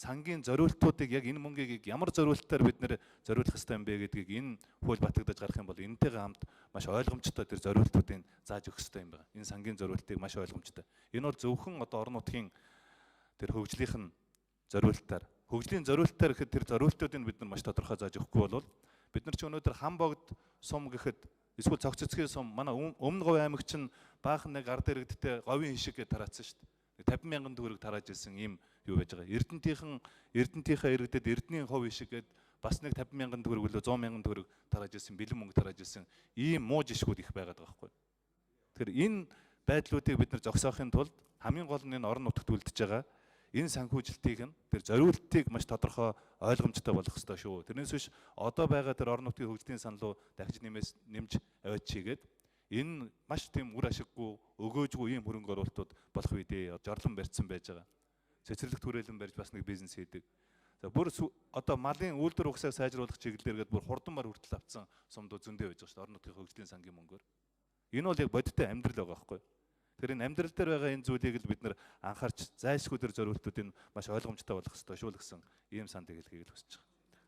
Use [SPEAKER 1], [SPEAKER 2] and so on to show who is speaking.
[SPEAKER 1] сангийн зориултуудыг яг энэ мөнгийг ямар зориултаар бид нэр зориулах ёстой юм бэ гэдгийг энэ хууль батлагдаж гарах юм бол энэтэйгээ хамт маш ойлгомжтой тэр зориултуудыг зааж өгөх ёстой юм байна. Энэ сангийн зориултыг маш ойлгомжтой. Энэ бол зөвхөн одоо орон нутгийн тэр хөгжлийнх нь зориултаар, хөгжлийн зориултаар гэхэд тэр зориултуудыг бид нар маш тодорхой зааж өгөхгүй бол бид нар ч өнөөдөр хам богд сум гэхэд эсвэл цогц цэцгийн сум манай өмнө говь аймаг чинь баахан нэг ард иргэдтэй говийн хишиг гэж тараацсан шүү дээ. 50,000 төгрөг тарааж ирсэн ийм юу байж байгаа. Эрдэнтийнхээ иргэдэд эрдэнийн хов хишиг гээд бас нэг 50,000 төгрөг үлээ 100,000 төгрөг тарааж ирсэн, бэлэн мөнгө тарааж ирсэн ийм муу жишгүүд их байгаад байгаа байхгүй. Тэгэхээр энэ байдлуудыг бид нар зогсоохын тулд хамгийн гол нь энэ орон нутагт үлдэж байгаа энэ санхүүжилтийг нь тэр зориултыг маш тодорхой ойлгомжтой болгох ёстой шүү. Тэрнээс биш одоо байгаа тэр орон нутгийн хөгжлийн саналуу дахиж нэмж аваад чигээд энэ маш тийм үр ашиггүй өгөөжгүй ийм хөрөнгө оруулалтууд болох үедээ жорлон барьсан байж байгаа. Цэцэрлэг түрээлэн барьж бас нэг бизнес хийдэг. За бүр одоо малын үйлдвэр угсааг сайжруулах чиглэлээр гээд бүр хурданмаар хүртэл авцсан сумдууд зөндөө байж байгаа шүү дээ орон нутгийн хөгжлийн сангийн мөнгөөр. Энэ бол яг бодиттой амьдрал байгаа байхгүй. Тэгэхээр энэ амьдрал дээр байгаа энэ зүйлийг л бид нар анхаарч зайлшгүй тэр зориултуудыг маш ойлгомжтой болгох ёстой шүү л гэсэн ийм сандыг хэлхийг л хүсэж байгаа.